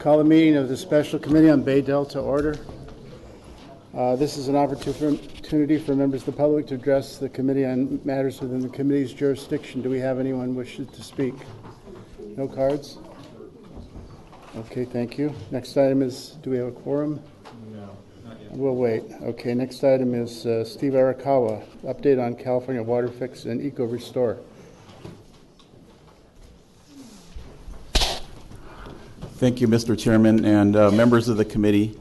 Call the meeting of the Special Committee on Bay Delta order. This is an opportunity for members of the public to address the committee on matters within the committee's jurisdiction. Do we have anyone wishing to speak? No cards? Okay, thank you. Next item is, do we have a quorum? No, not yet. We'll wait. Okay, next item is Steve Arakawa, update on California Water Fix and Eco Restore. Thank you, Mr. Chairman and members of the committee.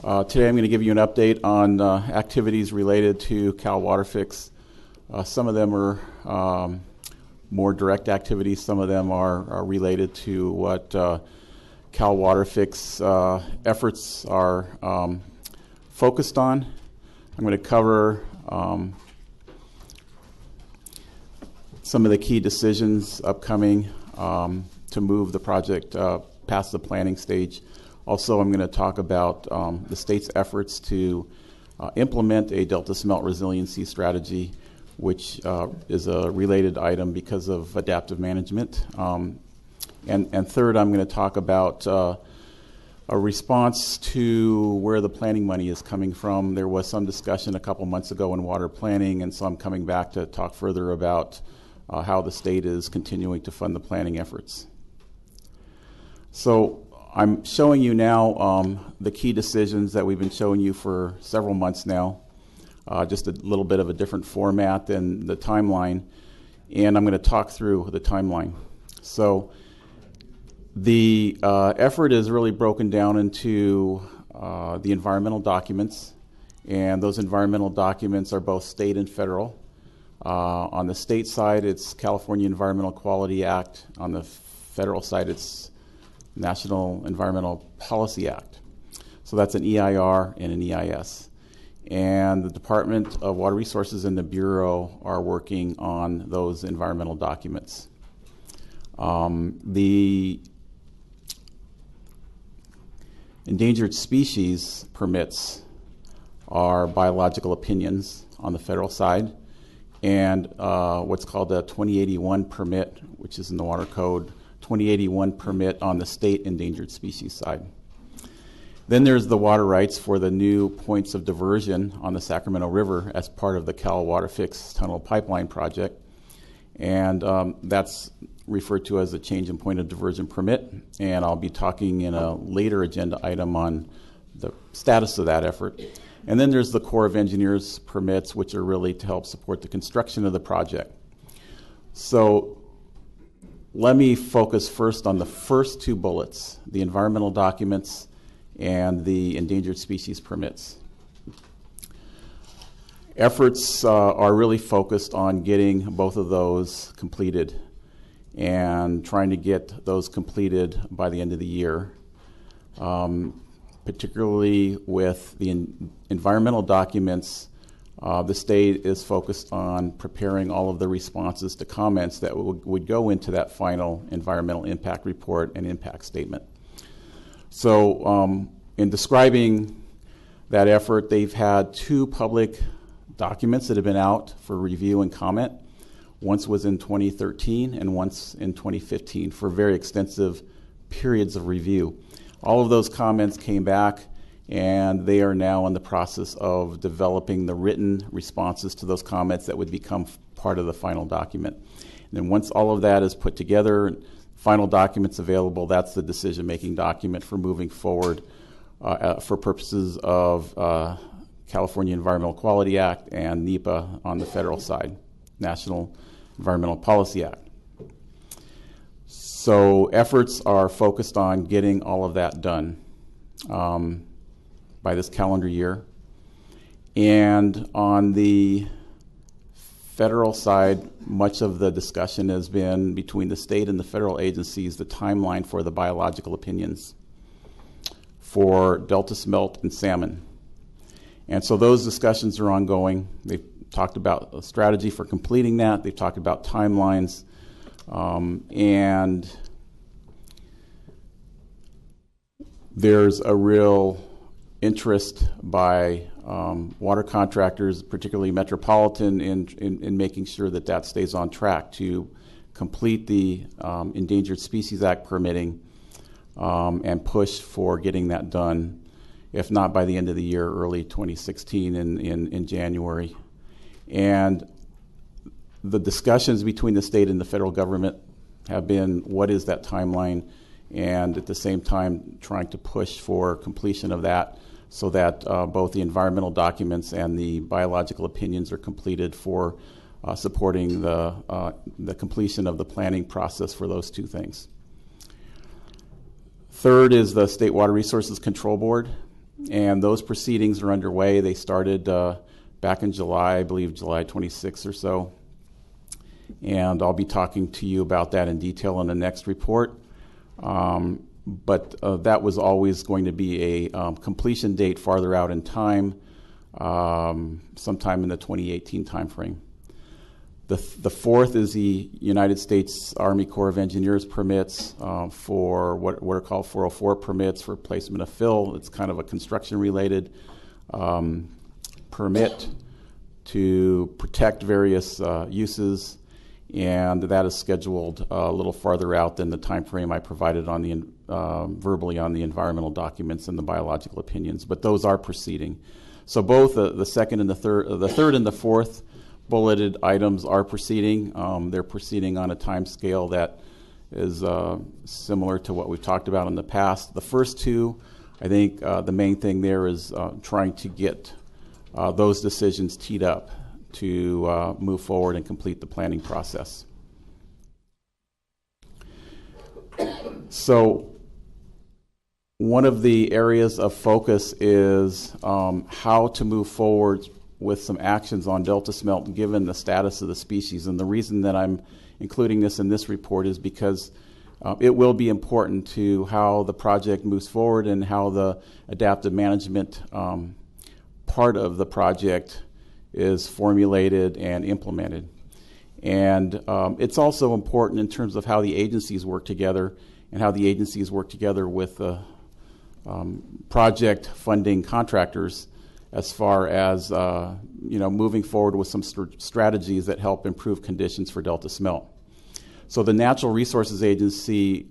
Today I'm going to give you an update on activities related to Cal Water Fix. Some of them are more direct activities. Some of them are related to what Cal Water Fix efforts are focused on. I'm going to cover some of the key decisions upcoming to move the project past the planning stage. Also, I'm going to talk about the state's efforts to implement a Delta Smelt resiliency strategy, which is a related item because of adaptive management. And third, I'm going to talk about a response to where the planning money is coming from. There was some discussion a couple months ago in water planning, and so I'm coming back to talk further about how the state is continuing to fund the planning efforts. So I'm showing you now the key decisions that we've been showing you for several months now, just a little bit of a different format than the timeline, and I'm going to talk through the timeline. So the effort is really broken down into the environmental documents, and those environmental documents are both state and federal. On the state side, it's California Environmental Quality Act. On the federal side, it's National Environmental Policy Act. So that's an EIR and an EIS. And the Department of Water Resources and the Bureau are working on those environmental documents. The endangered species permits are biological opinions on the federal side, and what's called a 2081 permit, which is in the Water Code, 2081 permit on the state endangered species side. Then there's the water rights for the new points of diversion on the Sacramento River as part of the Cal Water Fix Tunnel Pipeline Project. And that's referred to as a change in point of diversion permit. And I'll be talking in a later agenda item on the status of that effort. And then there's the Corps of Engineers permits, which are really to help support the construction of the project. So let me focus first on the first two bullets, the environmental documents and the endangered species permits. Efforts are really focused on getting both of those completed and trying to get those completed by the end of the year, particularly with the environmental documents. The state is focused on preparing all of the responses to comments that would go into that final environmental impact report and impact statement. So in describing that effort, they've had two public documents that have been out for review and comment. Once was in 2013 and once in 2015 for very extensive periods of review. All of those comments came back, and they are now in the process of developing the written responses to those comments that would become part of the final document. And then once all of that is put together, final documents available, that's the decision-making document for moving forward for purposes of California Environmental Quality Act and NEPA on the federal side, National Environmental Policy Act. So efforts are focused on getting all of that done by this calendar year. And on the federal side, much of the discussion has been between the state and the federal agencies, the timeline for the biological opinions for Delta smelt and salmon. And so those discussions are ongoing. They've talked about a strategy for completing that. They've talked about timelines. And there's a real interest by water contractors, particularly Metropolitan, in making sure that that stays on track to complete the Endangered Species Act permitting and push for getting that done, if not by the end of the year, early 2016 in January. And the discussions between the state and the federal government have been, what is that timeline? And at the same time, trying to push for completion of that so that both the environmental documents and the biological opinions are completed for supporting the completion of the planning process for those two things. Third is the State Water Resources Control Board, and those proceedings are underway. They started back in July, I believe July 26th or so, and I'll be talking to you about that in detail in the next report. But that was always going to be a completion date farther out in time, sometime in the 2018 timeframe. The fourth is the United States Army Corps of Engineers permits for what are called 404 permits for placement of fill. It's kind of a construction-related permit to protect various uses, and that is scheduled a little farther out than the time frame I provided on the verbally on the environmental documents and the biological opinions. But those are proceeding. So both the second and the third and the fourth bulleted items are proceeding. They're proceeding on a time scale that is similar to what we've talked about in the past. The first two, I think the main thing there is trying to get those decisions teed up to move forward and complete the planning process. So one of the areas of focus is how to move forward with some actions on Delta smelt given the status of the species. And the reason that I'm including this in this report is because it will be important to how the project moves forward and how the adaptive management part of the project is formulated and implemented. And it's also important in terms of how the agencies work together and how the agencies work together with the project funding contractors as far as moving forward with some strategies that help improve conditions for Delta smelt. So the Natural Resources Agency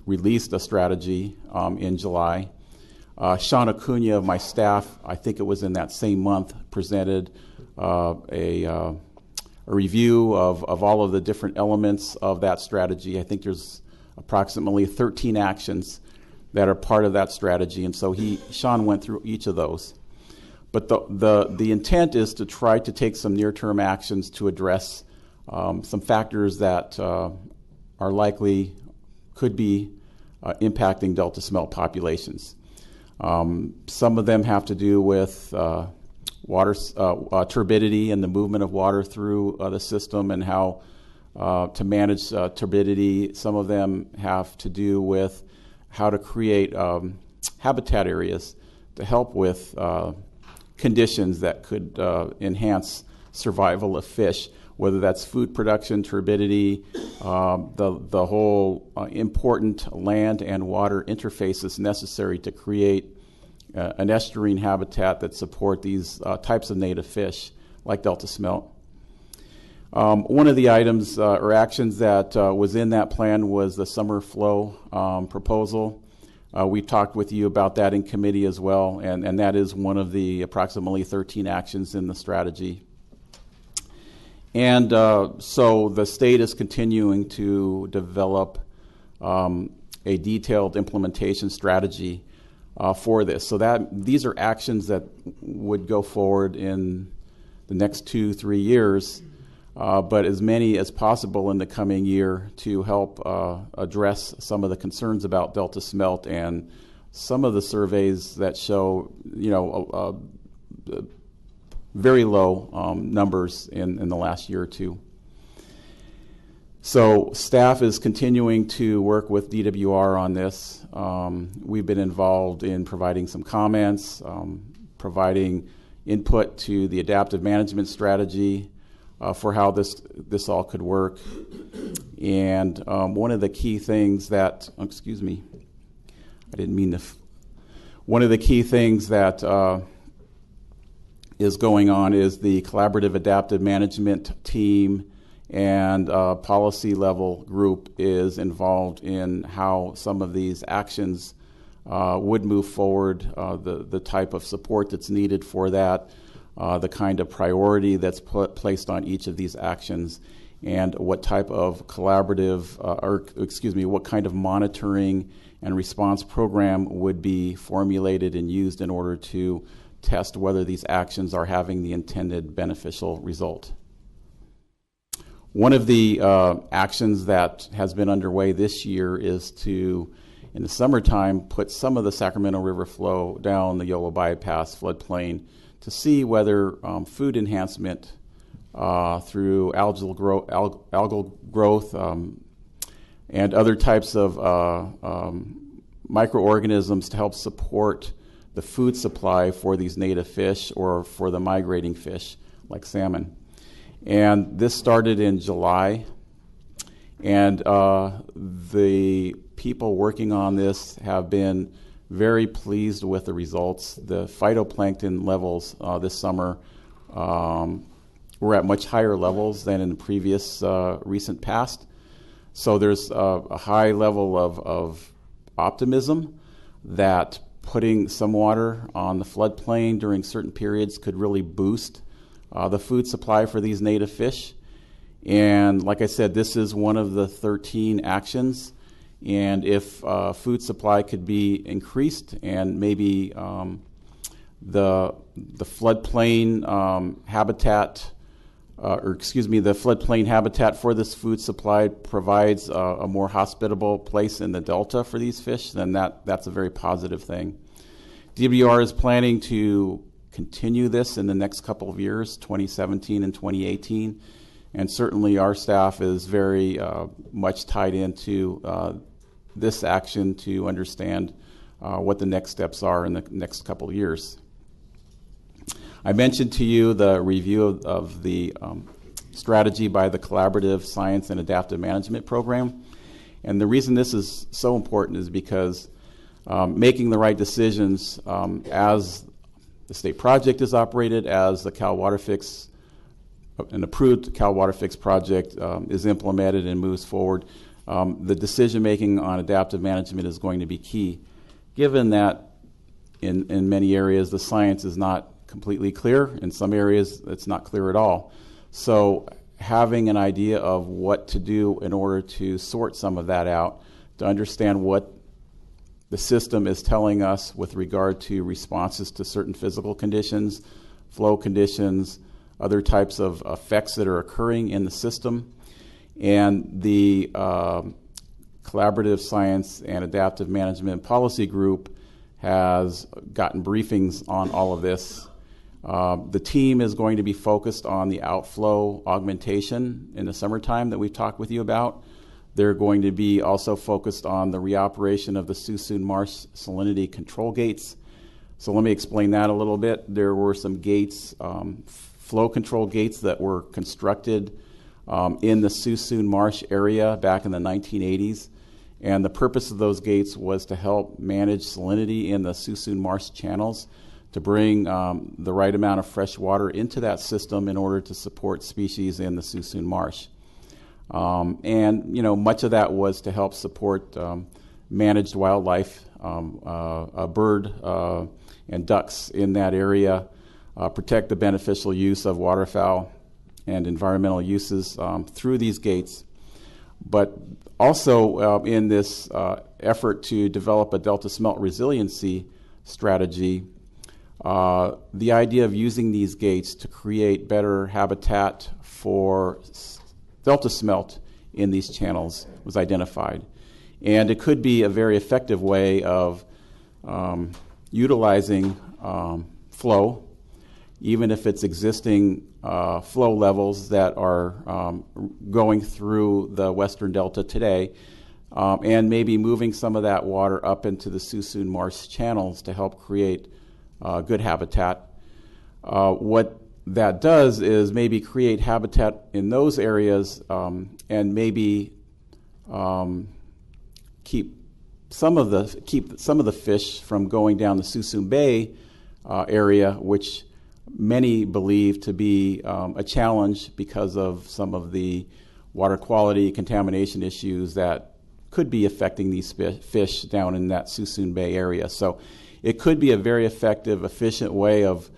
released a strategy in July. Sean Acuna of my staff, I think it was in that same month, presented a review of all of the different elements of that strategy. I think there's approximately 13 actions that are part of that strategy, and so Sean went through each of those. But the intent is to try to take some near-term actions to address some factors that are likely could be impacting Delta smelt populations. Some of them have to do with water turbidity and the movement of water through the system and how to manage turbidity. Some of them have to do with how to create habitat areas to help with conditions that could enhance survival of fish, whether that's food production, turbidity, the whole important land and water interfaces necessary to create an estuarine habitat that support these types of native fish like Delta smelt. One of the items or actions that was in that plan was the summer flow proposal. We talked with you about that in committee as well, and that is one of the approximately 13 actions in the strategy. And so the state is continuing to develop a detailed implementation strategy for this. So these are actions that would go forward in the next 2-3 years, but as many as possible in the coming year to help address some of the concerns about Delta smelt and some of the surveys that show, very low numbers in the last year or two. So staff is continuing to work with DWR on this. We've been involved in providing some comments, providing input to the adaptive management strategy for how this all could work. And one of the key things that, one of the key things that is going on is the collaborative adaptive management team and policy level group is involved in how some of these actions would move forward, the type of support that's needed for that, the kind of priority that's placed on each of these actions, and what type of collaborative, what kind of monitoring and response program would be formulated and used in order to test whether these actions are having the intended beneficial result. One of the actions that has been underway this year is to, in the summertime, put some of the Sacramento River flow down the Yolo Bypass floodplain to see whether food enhancement through algal growth and other types of microorganisms to help support the food supply for these native fish or for the migrating fish like salmon. And this started in July, and the people working on this have been very pleased with the results. The phytoplankton levels this summer were at much higher levels than in the previous recent past. So there's a high level of optimism that putting some water on the floodplain during certain periods could really boost the food supply for these native fish. And like I said, this is one of the 13 actions. And if food supply could be increased and maybe the floodplain habitat, the floodplain habitat for this food supply provides a more hospitable place in the delta for these fish, then that's a very positive thing. DWR is planning to continue this in the next couple of years, 2017 and 2018, and certainly our staff is very much tied into this action to understand what the next steps are in the next couple of years. I mentioned to you the review of the strategy by the Collaborative Science and Adaptive Management Program, and the reason this is so important is because making the right decisions as the state project is operated, as the Cal Water Fix, an approved Cal Water Fix project is implemented and moves forward, the decision making on adaptive management is going to be key, given that in many areas the science is not completely clear. In some areas it's not clear at all. So having an idea of what to do in order to sort some of that out, to understand what the system is telling us with regard to responses to certain physical conditions, flow conditions, other types of effects that are occurring in the system. And the Collaborative Science and Adaptive Management Policy Group has gotten briefings on all of this. The team is going to be focused on the outflow augmentation in the summertime that we've talked with you about. They're going to be also focused on the reoperation of the Suisun Marsh salinity control gates. So let me explain that a little bit. There were some gates, flow control gates that were constructed in the Suisun Marsh area back in the 1980s. And the purpose of those gates was to help manage salinity in the Suisun Marsh channels, to bring the right amount of fresh water into that system in order to support species in the Suisun Marsh. And much of that was to help support managed wildlife, bird and ducks in that area, protect the beneficial use of waterfowl and environmental uses through these gates. But also in this effort to develop a delta smelt resiliency strategy, the idea of using these gates to create better habitat for delta smelt in these channels was identified. And it could be a very effective way of utilizing flow, even if it's existing flow levels that are going through the western delta today, and maybe moving some of that water up into the Suisun Marsh channels to help create good habitat. What that does is maybe create habitat in those areas and maybe keep some of the fish from going down the Suisun Bay area, which many believe to be a challenge because of some of the water quality contamination issues that could be affecting these fish down in that Suisun Bay area. So it could be a very effective, efficient way of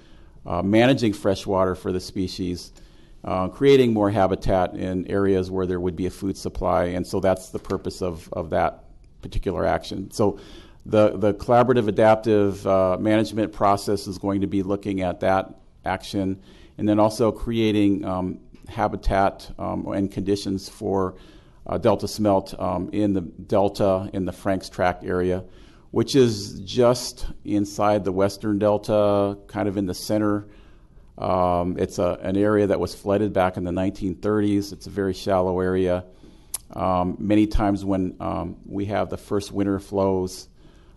managing freshwater for the species, creating more habitat in areas where there would be a food supply, and so that's the purpose of that particular action. So the collaborative adaptive management process is going to be looking at that action, and then also creating habitat and conditions for delta smelt in the delta, in the Franks Tract area, which is just inside the western delta, kind of in the center. It's an area that was flooded back in the 1930s. It's a very shallow area. Many times when we have the first winter flows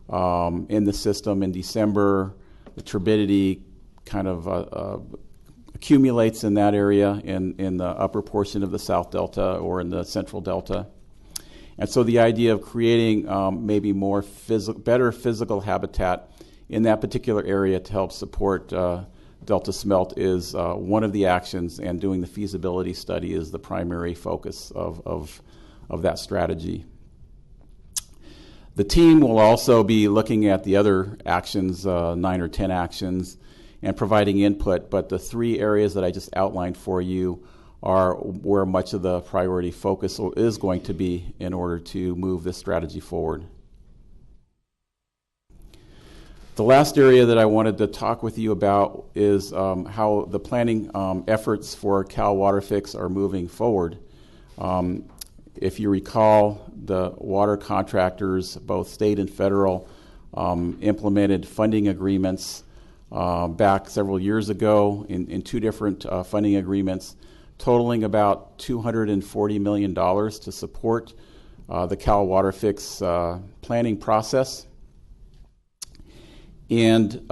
in the system in December, the turbidity kind of accumulates in that area in the upper portion of the South Delta or in the Central Delta. And so the idea of creating maybe more better physical habitat in that particular area to help support delta smelt is one of the actions, and doing the feasibility study is the primary focus of that strategy. The team will also be looking at the other actions, 9 or 10 actions, and providing input, but the 3 areas that I just outlined for you are where much of the priority focus is going to be in order to move this strategy forward. The last area that I wanted to talk with you about is how the planning efforts for Cal Waterfix are moving forward. If you recall, the water contractors, both state and federal, implemented funding agreements back several years ago in 2 different funding agreements, totaling about $240 million to support the Cal Waterfix planning process. And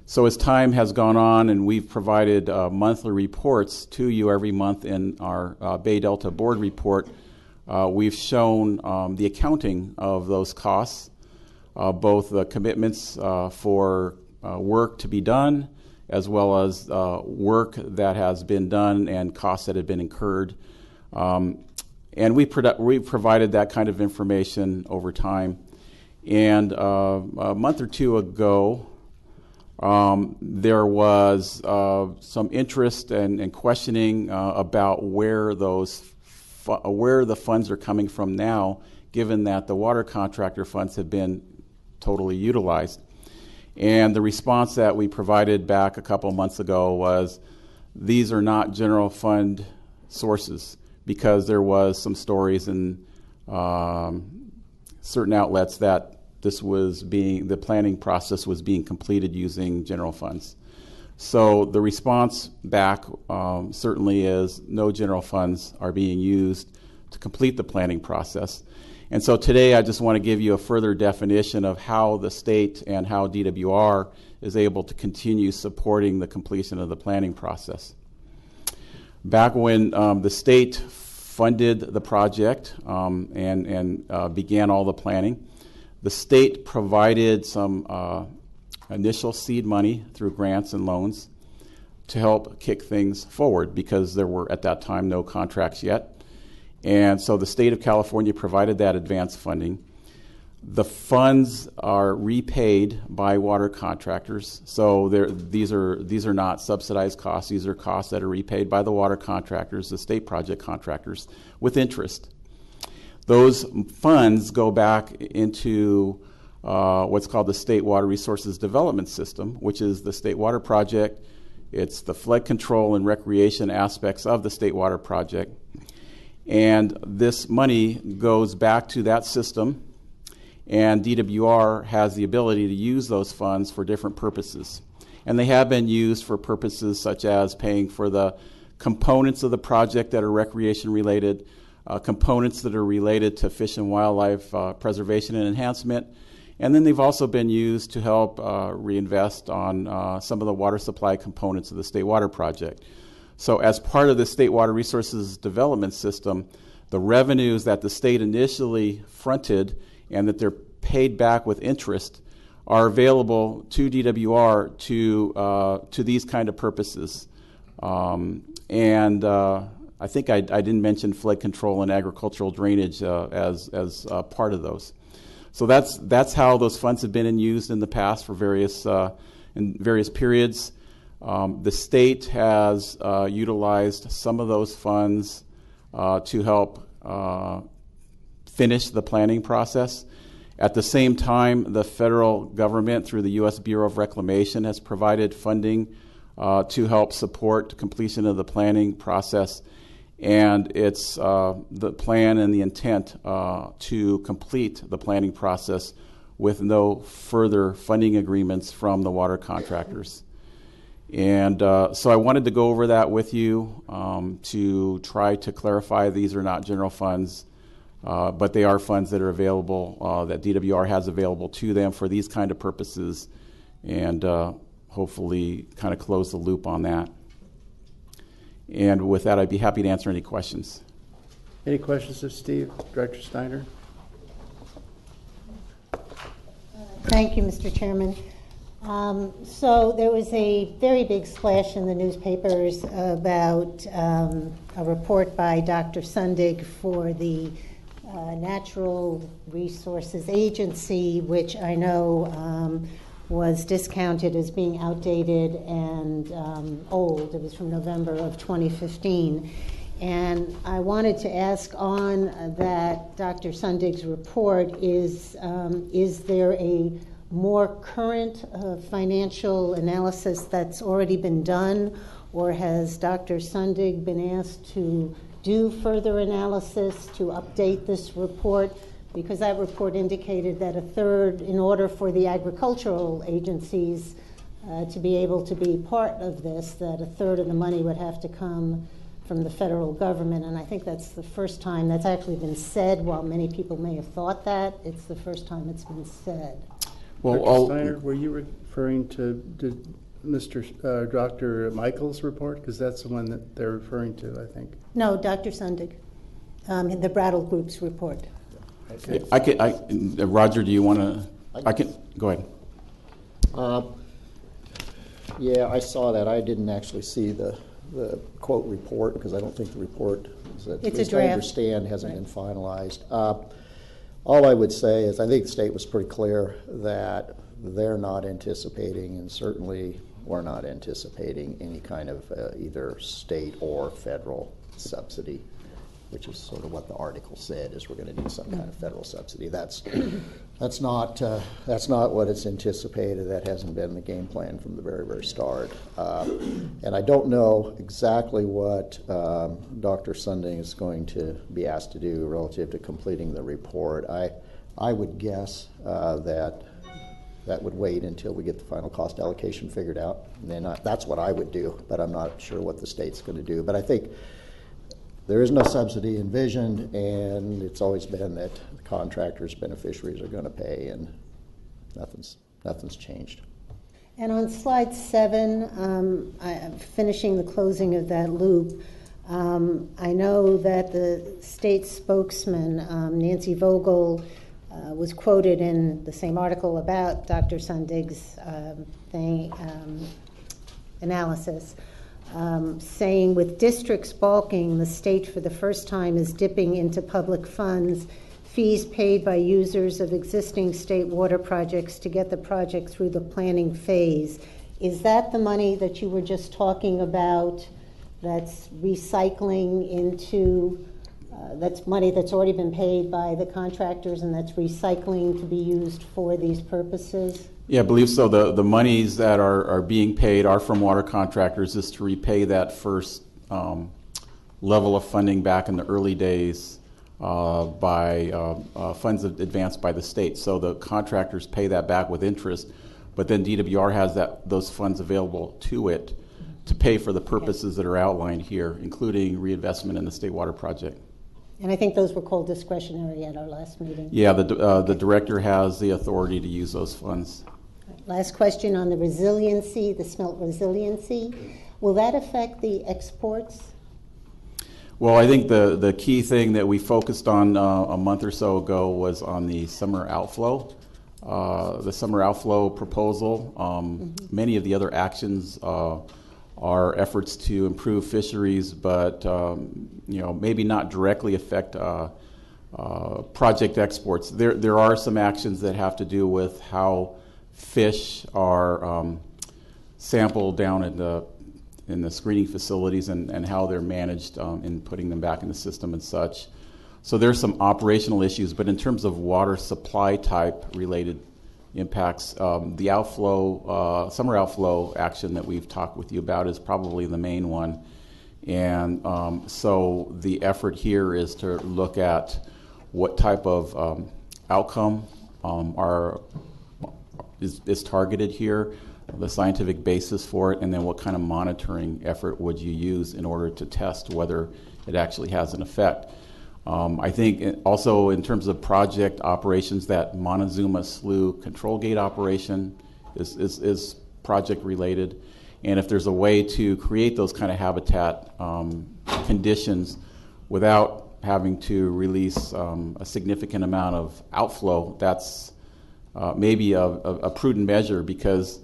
so as time has gone on and we've provided monthly reports to you every month in our Bay Delta Board report, we've shown the accounting of those costs, both the commitments for work to be done, as well as work that has been done and costs that have been incurred. And we provided that kind of information over time. And a month or 2 ago, there was some interest and questioning about where the funds are coming from now, given that the water contractor funds have been totally utilized. And the response that we provided back a couple months ago was, these are not general fund sources, because there was some stories in certain outlets that the planning process was being completed using general funds. So the response back certainly is no general funds are being used to complete the planning process. And so today I just want to give you a further definition of how the state and how DWR is able to continue supporting the completion of the planning process. Back when the state funded the project and began all the planning, the state provided some initial seed money through grants and loans to help kick things forward, because there were at that time no contracts yet. And so the state of California provided that advance funding. The funds are repaid by water contractors. So these are not subsidized costs. These are costs that are repaid by the water contractors, the state project contractors, with interest. Those funds go back into what's called the State Water Resources Development System, which is the State Water Project. It's the flood control and recreation aspects of the State Water Project. And this money goes back to that system, and DWR has the ability to use those funds for different purposes. And they have been used for purposes such as paying for the components of the project that are recreation related, components that are related to fish and wildlife preservation and enhancement. And then they've also been used to help reinvest on some of the water supply components of the State Water Project. So as part of the State Water Resources Development System, the revenues that the state initially fronted and that they're paid back with interest are available to DWR to these kind of purposes. I think I didn't mention flood control and agricultural drainage as part of those. So that's how those funds have been used in the past for various periods. The state has utilized some of those funds to help finish the planning process. At the same time, the federal government, through the U.S. Bureau of Reclamation, has provided funding to help support completion of the planning process. And it's the plan and the intent to complete the planning process with no further funding agreements from the water contractors. And so I wanted to go over that with you to try to clarify these are not general funds, but they are funds that are available, that DWR has available to them for these kind of purposes, and hopefully kind of close the loop on that. And with that, I'd be happy to answer any questions. Any questions of Steve? Director Steiner? Thank you, Mr. Chairman. So there was a very big splash in the newspapers about a report by Dr. Sundig for the Natural Resources Agency, which I know was discounted as being outdated and old. It was from November of 2015. And I wanted to ask on that Dr. Sundig's report, is there a more current financial analysis that's already been done, or has Dr. Sundig been asked to do further analysis to update this report? Because that report indicated that a third, in order for the agricultural agencies to be able to be part of this, that a third of the money would have to come from the federal government. And I think that's the first time that's actually been said. While many people may have thought that, it's the first time it's been said. Well, Dr. Steiner, were you referring to Dr. Michael's report? Because that's the one that they're referring to, I think. No, Dr. Sundig, the Brattle Group's report. Okay. Roger, do you want to? I can go ahead. Yeah, I saw that. I didn't actually see the quote report because I don't think the report, at least I understand, hasn't been finalized. All I would say is I think the state was pretty clear that they're not anticipating, and certainly we're not anticipating, any kind of either state or federal subsidy, which is sort of what the article said, is we're going to need some kind of federal subsidy. That's not what it's anticipated. That hasn't been the game plan from the very, very start. And I don't know exactly what Dr. Sundig is going to be asked to do relative to completing the report. I would guess that would wait until we get the final cost allocation figured out. And then that's what I would do, but I'm not sure what the state's going to do. But I think there is no subsidy envisioned, and it's always been that the contractors, beneficiaries are going to pay, and nothing's changed. And on slide 7, I'm finishing the closing of that loop. I know that the state spokesman, Nancy Vogel, was quoted in the same article about Dr. Sundig's analysis, saying, with districts balking, the state for the first time is dipping into public funds, fees paid by users of existing state water projects to get the project through the planning phase. Is that the money that you were just talking about that's recycling into, that's money that's already been paid by the contractors and that's recycling to be used for these purposes? Yeah, I believe so. The monies that are being paid are from water contractors, is to repay that first level of funding back in the early days by funds advanced by the state. So the contractors pay that back with interest, but then DWR has those funds available to it to pay for the purposes that are outlined here, including reinvestment in the state water project. And I think those were called discretionary at our last meeting. Yeah, the director has the authority to use those funds. Last question on the resiliency, the smelt resiliency. Will that affect the exports? Well, I think the key thing that we focused on a month or so ago was on the summer outflow. the summer outflow proposal. Many of the other actions are efforts to improve fisheries, but maybe not directly affect project exports. There are some actions that have to do with how fish are sampled down in the screening facilities and how they're managed in putting them back in the system and such. So there's some operational issues, but in terms of water supply type related impacts, the outflow, summer outflow action that we've talked with you about is probably the main one. And so the effort here is to look at what type of outcome is targeted here, the scientific basis for it, and then what kind of monitoring effort would you use in order to test whether it actually has an effect. I think also in terms of project operations, that Montezuma Slough control gate operation is project related. And if there's a way to create those kind of habitat conditions without having to release a significant amount of outflow, that's maybe a prudent measure, because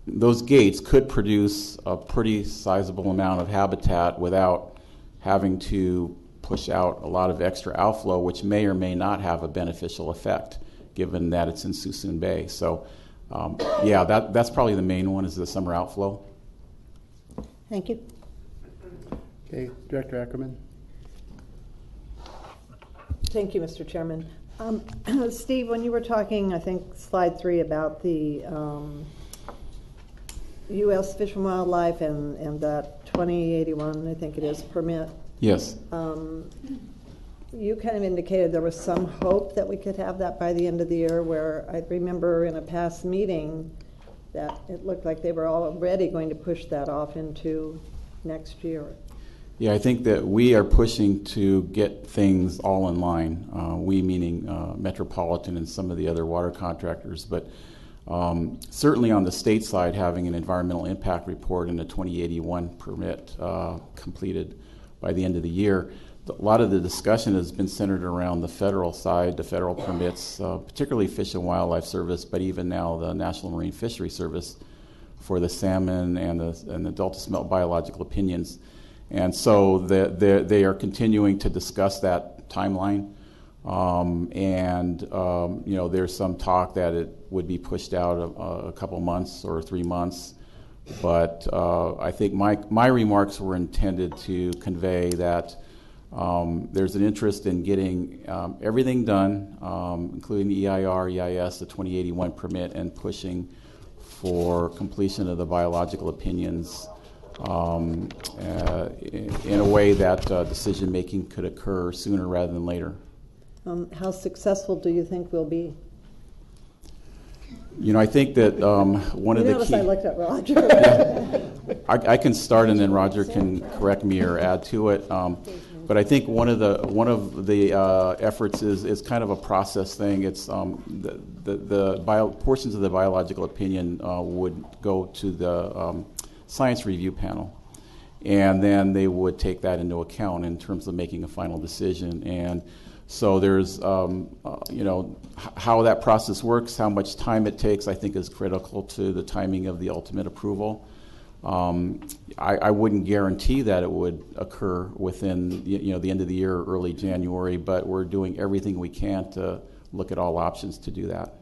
those gates could produce a pretty sizable amount of habitat without having to push out a lot of extra outflow, which may or may not have a beneficial effect, given that it's in Suisun Bay. So, that's probably the main one, is the summer outflow. Thank you. Okay, Director Ackerman. Thank you, Mr. Chairman. Steve, when you were talking, I think slide 3, about the U.S. Fish and Wildlife and that 2081, I think it is, permit. Yes. You kind of indicated there was some hope that we could have that by the end of the year, where I remember in a past meeting that it looked like they were already going to push that off into next year. Yeah, I think that we are pushing to get things all in line, we meaning Metropolitan and some of the other water contractors, but certainly on the state side, having an environmental impact report and a 2081 permit completed by the end of the year. A lot of the discussion has been centered around the federal side, the federal permits, particularly Fish and Wildlife Service, but even now the National Marine Fishery Service for the salmon and the Delta smelt biological opinions. And so they are continuing to discuss that timeline. There's some talk that it would be pushed out a couple months or 3 months. But I think my remarks were intended to convey that there's an interest in getting everything done, including the EIR, EIS, the 2081 permit, and pushing for completion of the biological opinions in a way that decision making could occur sooner rather than later. How successful do you think we'll be? I think that one of the key... I looked at Roger. Yeah. I can start, and then Roger can correct me or add to it. But I think one of the efforts is kind of a process thing. It's portions of the biological opinion would go to the science review panel, and then they would take that into account in terms of making a final decision. And so there's, how that process works, how much time it takes, I think is critical to the timing of the ultimate approval. I wouldn't guarantee that it would occur within the end of the year or early January, but we're doing everything we can to look at all options to do that.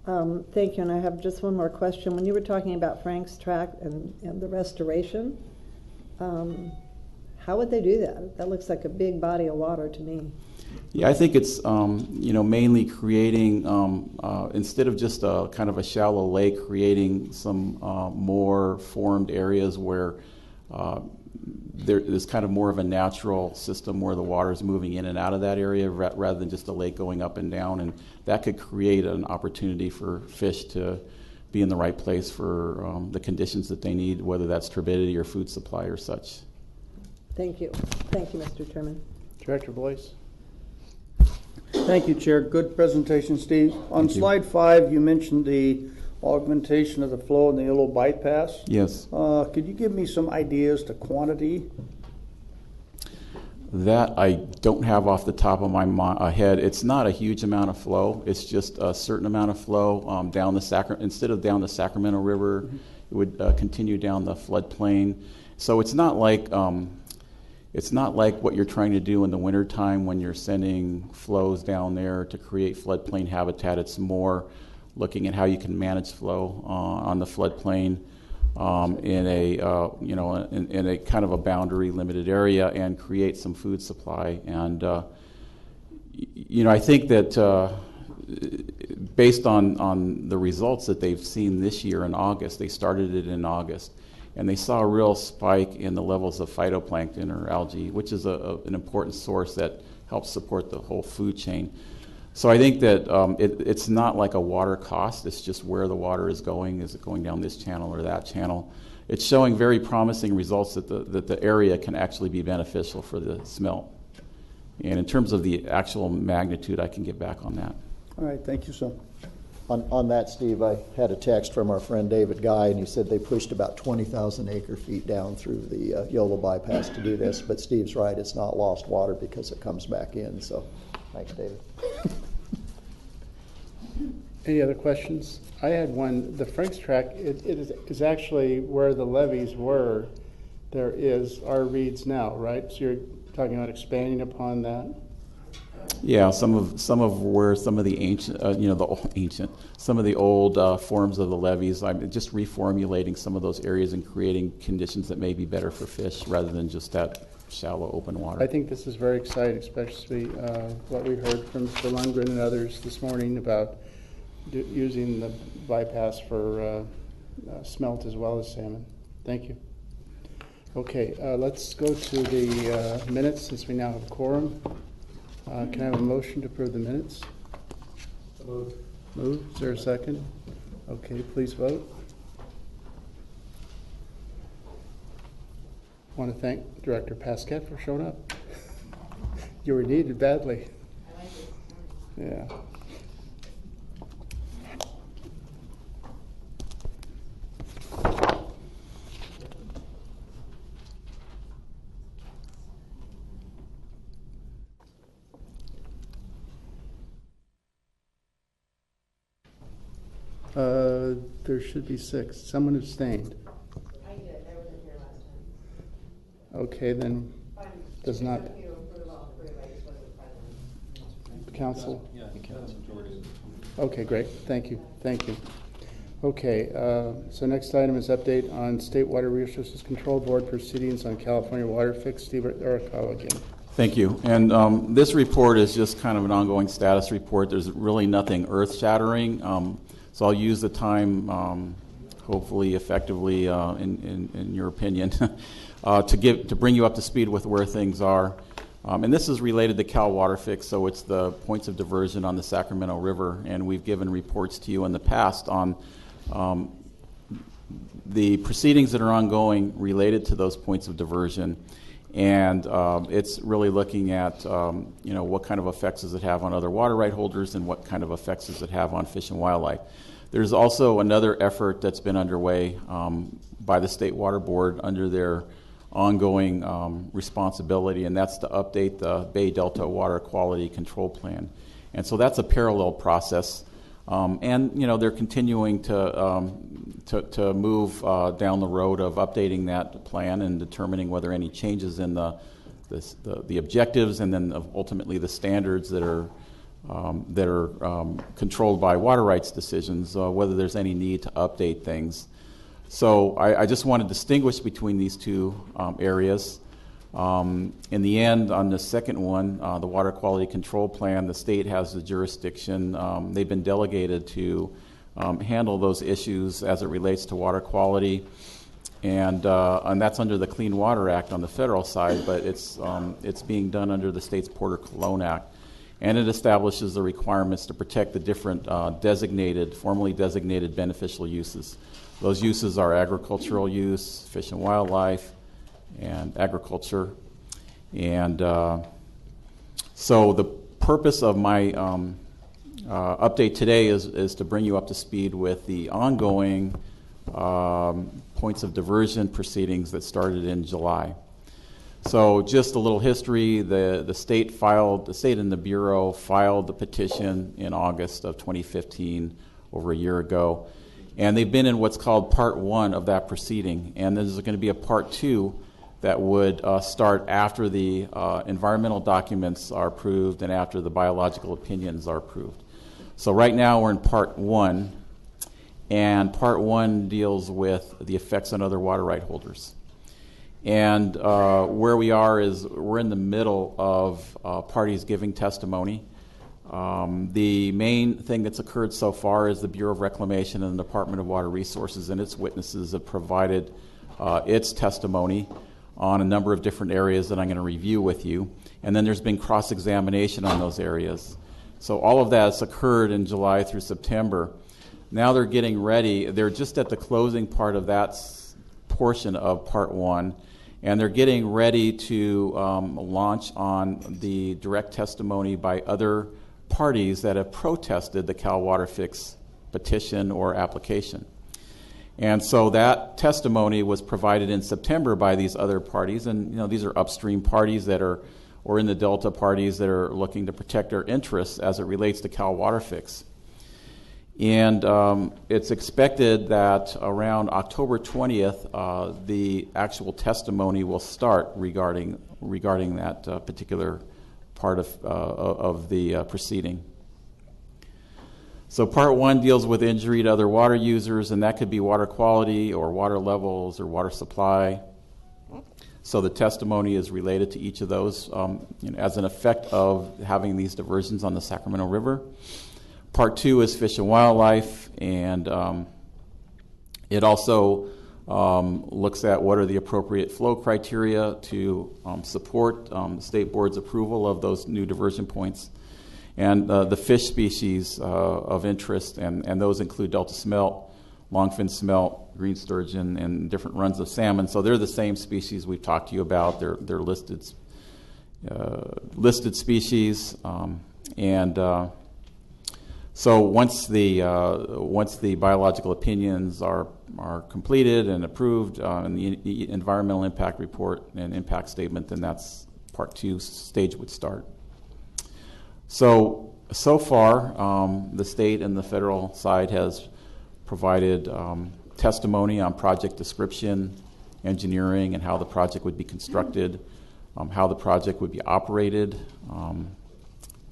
Thank you, and I have just one more question. When you were talking about Frank's Tract and the restoration, how would they do that? That looks like a big body of water to me. Yeah, I think it's mainly creating, instead of just a kind of a shallow lake, creating some more formed areas where there's kind of more of a natural system where the water is moving in and out of that area rather than just a lake going up and down. And that could create an opportunity for fish to be in the right place for the conditions that they need, whether that's turbidity or food supply or such. Thank you. Thank you, Mr. Chairman. Director Boyce. Thank you, Chair. Good presentation, Steve. On slide 5, you mentioned the augmentation of the flow in the Yellow Bypass. Yes. Could you give me some ideas to quantity? That I don't have off the top of my head. It's not a huge amount of flow. It's just a certain amount of flow down the instead of down the Sacramento River, it would continue down the floodplain. So it's not like what you're trying to do in the wintertime when you're sending flows down there to create floodplain habitat. It's more looking at how you can manage flow on the floodplain in a kind of a boundary limited area and create some food supply. And I think that based on the results that they've seen this year in August, they started it in August, and they saw a real spike in the levels of phytoplankton or algae, which is an important source that helps support the whole food chain. So I think that it's not like a water cost. It's just where the water is going. Is it going down this channel or that channel? It's showing very promising results that the area can actually be beneficial for the smelt. And in terms of the actual magnitude, I can get back on that. All right, thank you, sir. On that, Steve, I had a text from our friend David Guy, and he said they pushed about 20,000 acre-feet down through the YOLO bypass to do this. But Steve's right, it's not lost water because it comes back in. So thanks, David. Any other questions? I had one. The Franks track, it is actually where the levees were. There are reeds now, right? So you're talking about expanding upon that? Yeah, some of where some of the ancient, some of the old forms of the levees. I'm just reformulating some of those areas and creating conditions that may be better for fish rather than just that shallow open water. I think this is very exciting, especially what we heard from Mr. Lundgren and others this morning about using the bypass for smelt as well as salmon. Thank you. Okay, let's go to the minutes since we now have a quorum. Can I have a motion to approve the minutes? Moved. Moved. Is there a second? Okay, please vote. I want to thank Director Pasquette for showing up. You were needed badly. I like it. Yeah. There should be 6. Someone abstained. I did. I wasn't here last time. Okay, then does not. Council? Yeah, council majority. Okay, great. Thank you. Thank you. Okay, so next item is update on State Water Resources Control Board proceedings on California Water Fix. Steve Arakawa again. Thank you. And this report is just kind of an ongoing status report. There's really nothing earth-shattering. So I'll use the time, hopefully effectively, in your opinion, to bring you up to speed with where things are. And this is related to Cal Water Fix, so it's the points of diversion on the Sacramento River. And we've given reports to you in the past on the proceedings that are ongoing related to those points of diversion. And it's really looking at what kind of effects does it have on other water right holders and what kind of effects does it have on fish and wildlife. There's also another effort that's been underway by the State Water Board under their ongoing responsibility, and that's to update the Bay Delta Water Quality Control Plan. And so that's a parallel process. And they're continuing to move down the road of updating that plan and determining whether any changes in the objectives and then ultimately the standards that are controlled by water rights decisions, whether there's any need to update things. So I just want to distinguish between these two areas. In the end, on the second one, the Water Quality Control Plan, the state has the jurisdiction. They've been delegated to handle those issues as it relates to water quality. And that's under the Clean Water Act on the federal side, but it's being done under the state's Porter Cologne Act. And it establishes the requirements to protect the different formally designated beneficial uses. Those uses are agricultural use, fish and wildlife, and agriculture. And so the purpose of my update today is to bring you up to speed with the ongoing points of diversion proceedings that started in July. So just a little history, the state and the Bureau filed the petition in August of 2015, over a year ago. And they've been in what's called Part 1 of that proceeding. And there's going to be a Part 2 that would start after the environmental documents are approved and after the biological opinions are approved. So right now we're in Part 1, and Part 1 deals with the effects on other water right holders. And where we are is we're in the middle of parties giving testimony. The main thing that's occurred so far is the Bureau of Reclamation and the Department of Water Resources and its witnesses have provided its testimony on a number of different areas that I'm going to review with you. And then there's been cross-examination on those areas. So all of that has occurred in July through September. Now they're getting ready. They're just at the closing part of that portion of Part 1, and they're getting ready to launch on the direct testimony by other parties that have protested the Cal Water Fix petition or application. And so that testimony was provided in September by these other parties, and these are upstream parties that are, or in the Delta parties that are looking to protect their interests as it relates to Cal Water Fix. And it's expected that around October 20th, the actual testimony will start regarding that particular part of the proceeding. So Part 1 deals with injury to other water users, and that could be water quality or water levels or water supply. So the testimony is related to each of those as an effect of having these diversions on the Sacramento River. Part 2 is fish and wildlife, and it also looks at what are the appropriate flow criteria to support the state board's approval of those new diversion points. And the fish species of interest, and those include Delta smelt, longfin smelt, green sturgeon, and different runs of salmon. So they're the same species we've talked to you about. They're listed species, so once the biological opinions are completed and approved and the environmental impact report and impact statement, then that's Part 2 stage would start. So far, the state and the federal side has provided testimony on project description, engineering, and how the project would be constructed, how the project would be operated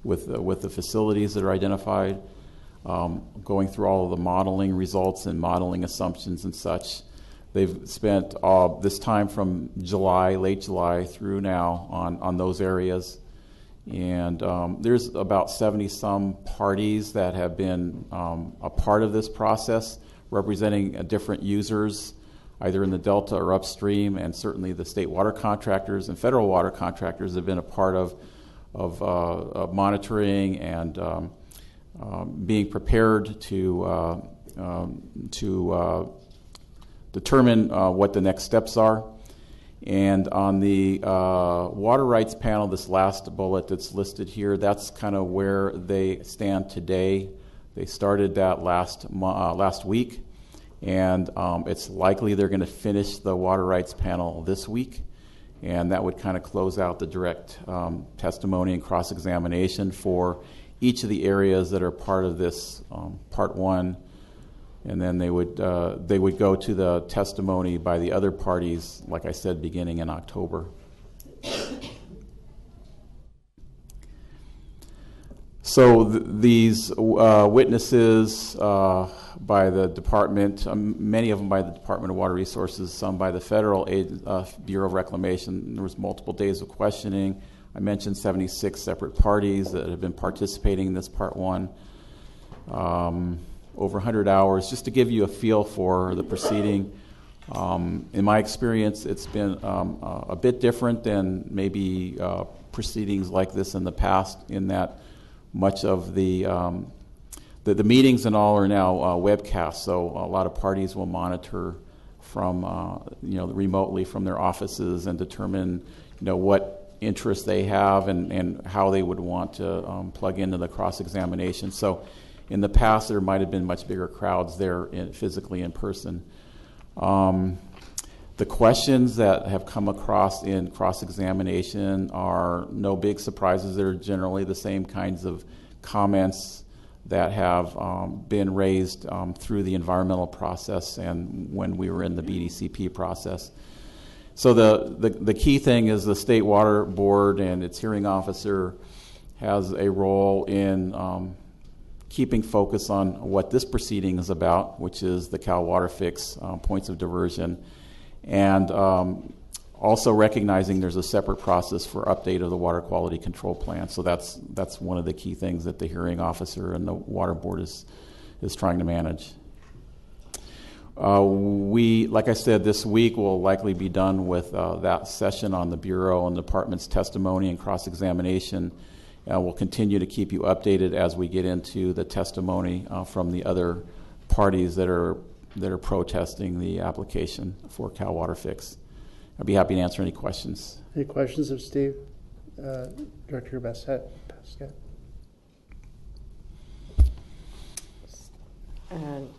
with the facilities that are identified, going through all of the modeling results and modeling assumptions and such. They've spent this time from July, late July, through now on those areas. And there's about 70-some parties that have been a part of this process, representing different users, either in the Delta or upstream, and certainly the state water contractors and federal water contractors have been a part of monitoring and being prepared to determine what the next steps are. And on the water rights panel, this last bullet that's listed here, that's kind of where they stand today. They started that last week, and it's likely they're going to finish the water rights panel this week, and that would kind of close out the direct testimony and cross-examination for each of the areas that are part of this Part 1. And then they would go to the testimony by the other parties, like I said, beginning in October. So these witnesses by the department, many of them by the Department of Water Resources, some by the Federal Bureau of Reclamation. There was multiple days of questioning. I mentioned 76 separate parties that have been participating in this Part 1. Over 100 hours, just to give you a feel for the proceeding. In my experience, it's been a bit different than maybe proceedings like this in the past, in that much of the meetings and all are now webcast, so a lot of parties will monitor from remotely from their offices and determine what interests they have and how they would want to plug into the cross-examination. So in the past, there might have been much bigger crowds there physically in person. The questions that have come across in cross-examination are no big surprises. They're generally the same kinds of comments that have been raised through the environmental process and when we were in the BDCP process. So the key thing is the State Water Board and its hearing officer has a role in keeping focus on what this proceeding is about, which is the Cal Water Fix points of diversion, and also recognizing there's a separate process for update of the water quality control plan. So that's one of the key things that the hearing officer and the water board is trying to manage. We, like I said, this week will likely be done with that session on the Bureau and the Department's testimony and cross-examination. We'll continue to keep you updated as we get into the testimony from the other parties that are protesting the application for Cal Water Fix. I'd be happy to answer any questions. Any questions of Steve? Director Bassett?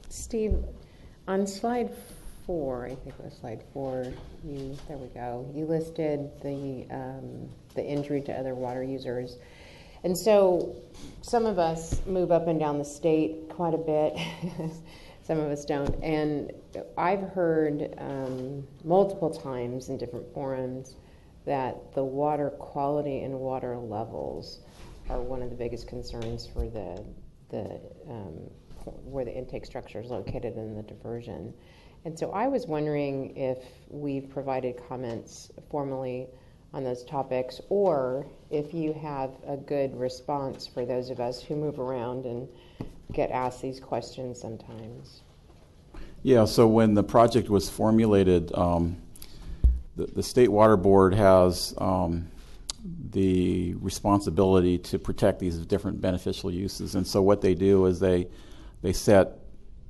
Steve, on slide 4, I think it was slide 4, there we go, you listed the injury to other water users. And so some of us move up and down the state quite a bit. Some of us don't. And I've heard multiple times in different forums that the water quality and water levels are one of the biggest concerns for where the intake structure is located in the diversion. And so I was wondering if we've provided comments formally on those topics, or if you have a good response for those of us who move around and get asked these questions sometimes. Yeah, so when the project was formulated, the State Water Board has the responsibility to protect these different beneficial uses. And so what they do is they set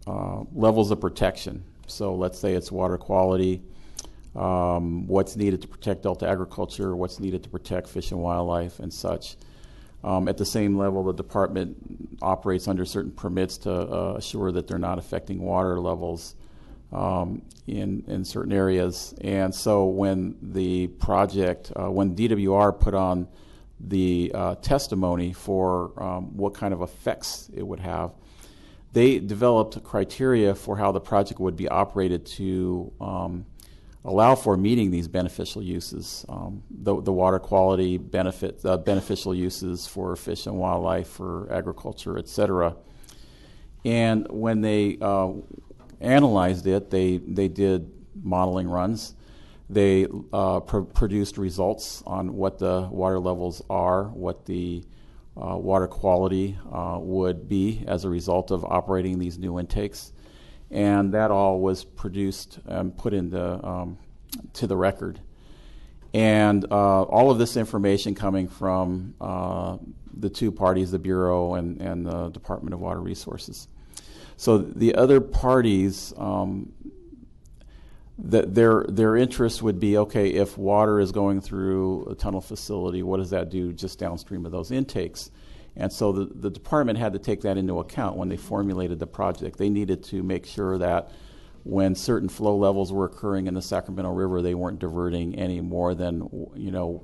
levels of protection. So let's say it's water quality, what's needed to protect Delta agriculture, what's needed to protect fish and wildlife and such. At the same level, the department operates under certain permits to assure that they're not affecting water levels in certain areas. And so when the project, when DWR put on the testimony for what kind of effects it would have, they developed a criteria for how the project would be operated to allow for meeting these beneficial uses, the water quality benefit, beneficial uses for fish and wildlife, for agriculture, et cetera. And when they analyzed it, they did modeling runs. They produced results on what the water levels are, what the water quality would be as a result of operating these new intakes. And that all was produced and put into to the record. And all of this information coming from the two parties, the Bureau and the Department of Water Resources. So the other parties, their interest would be, okay, if water is going through a tunnel facility, what does that do just downstream of those intakes? And so the department had to take that into account when they formulated the project. They needed to make sure that when certain flow levels were occurring in the Sacramento River, they weren't diverting any more than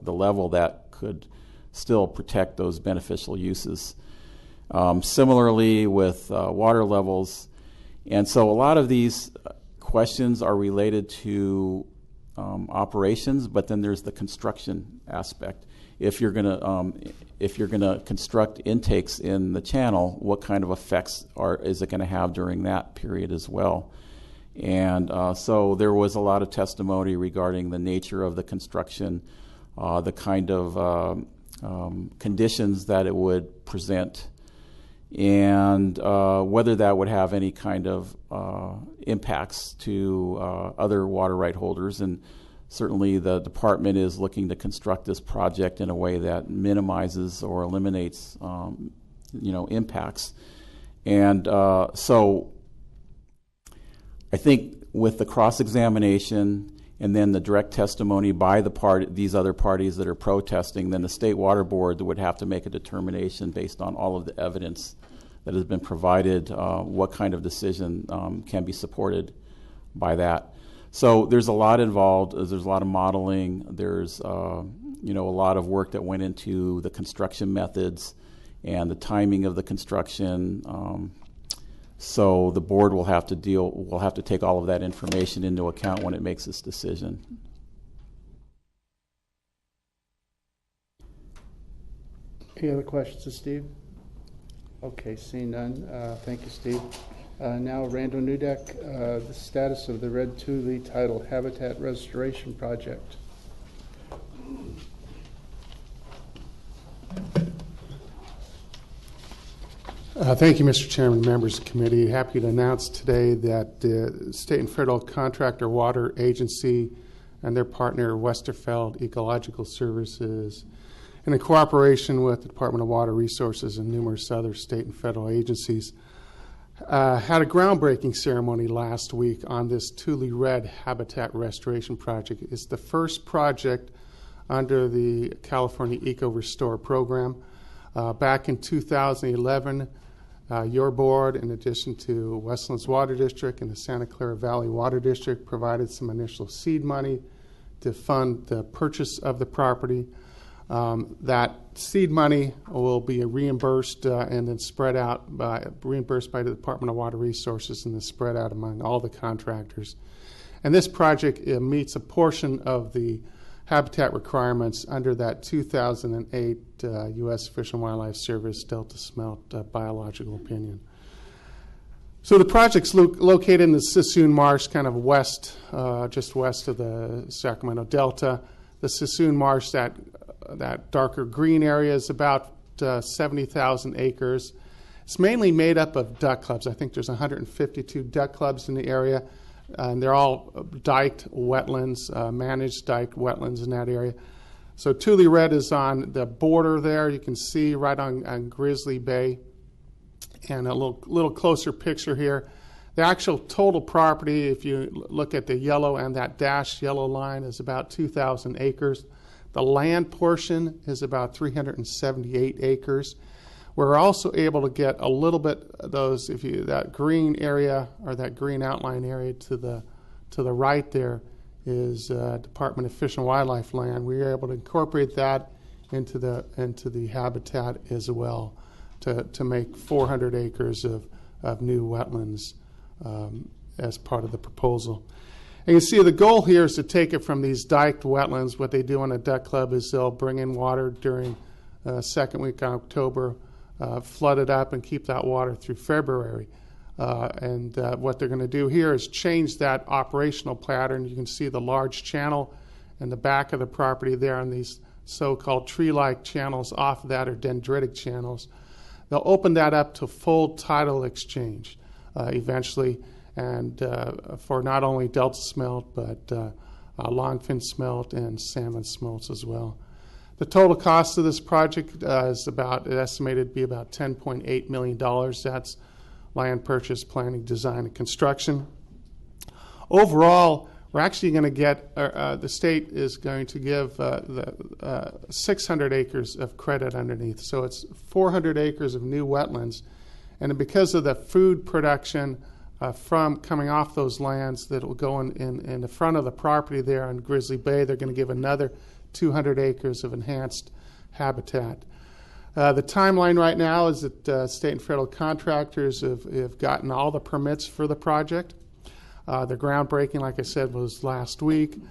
the level that could still protect those beneficial uses. Similarly with water levels. And so a lot of these questions are related to operations, but then there's the construction aspect. If you're gonna construct intakes in the channel, what kind of effects is it going to have during that period as well? And so there was a lot of testimony regarding the nature of the construction, the kind of conditions that it would present, and whether that would have any kind of impacts to other water right holders. And certainly the department is looking to construct this project in a way that minimizes or eliminates impacts. And so I think with the cross-examination and then the direct testimony by these other parties that are protesting, then the State Water Board would have to make a determination based on all of the evidence that has been provided, what kind of decision can be supported by that. So there's a lot involved. There's a lot of modeling. There's a lot of work that went into the construction methods and the timing of the construction. So the board will have to take all of that information into account when it makes this decision. Any other questions of Steve? Okay, seeing none. Thank you, Steve. Now, Randall Nudek, the status of the Red Tule titled Habitat Restoration Project. Thank you, Mr. Chairman, members of the committee. Happy to announce today that the state and federal contractor water agency and their partner, Westerfeld Ecological Services, and in cooperation with the Department of Water Resources and numerous other state and federal agencies, had a groundbreaking ceremony last week on this Tule Red Habitat Restoration Project. It's the first project under the California Eco Restore program. Back in 2011, your board, in addition to Westlands Water District and the Santa Clara Valley Water District, provided some initial seed money to fund the purchase of the property. That seed money will be reimbursed and then reimbursed by the Department of Water Resources and then spread out among all the contractors. And this project meets a portion of the habitat requirements under that 2008 U.S. Fish and Wildlife Service Delta Smelt biological opinion. So the project's located in the Sassoon Marsh, kind of west, just west of the Sacramento Delta. The Sassoon Marsh, that darker green area, is about 70,000 acres. It's mainly made up of duck clubs. I think there's 152 duck clubs in the area, and they're all diked wetlands, managed diked wetlands in that area. So Tule Red is on the border there. You can see right on Grizzly Bay. And a little closer picture here. The actual total property, if you look at the yellow and that dashed yellow line, is about 2,000 acres. The land portion is about 378 acres. We're also able to get a little bit of those, that green area or that green outline area to the right there is Department of Fish and Wildlife land. We are able to incorporate that into the habitat as well to make 400 acres of new wetlands as part of the proposal. And you see the goal here is to take it from these diked wetlands. What they do on a duck club is they'll bring in water during second week of October, flood it up and keep that water through February. And what they're going to do here is change that operational pattern. You can see the large channel in the back of the property there, and these so-called tree-like channels off of that are dendritic channels. They'll open that up to full tidal exchange eventually, and for not only delta smelt, but longfin smelt and salmon smelts as well. The total cost of this project is estimated to be about $10.8 million. That's land purchase, planning, design, and construction. Overall, we're actually going to get, the state is going to give 600 acres of credit underneath. So it's 400 acres of new wetlands. And because of the food production from coming off those lands that will go in the front of the property there on Grizzly Bay, they're going to give another 200 acres of enhanced habitat. The timeline right now is that state and federal contractors have gotten all the permits for the project. The groundbreaking, like I said, was last week.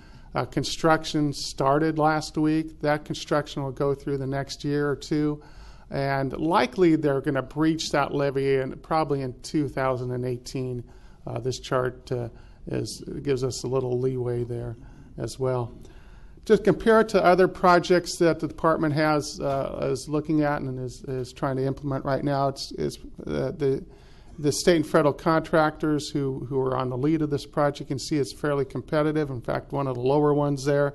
Construction started last week. That construction will go through the next year or two. And likely they're going to breach that levee probably in 2018. This chart gives us a little leeway there as well. Just compare it to other projects that the department is looking at and is trying to implement right now. It's the state and federal contractors who are on the lead of this project. You can see it's fairly competitive. In fact, one of the lower ones there.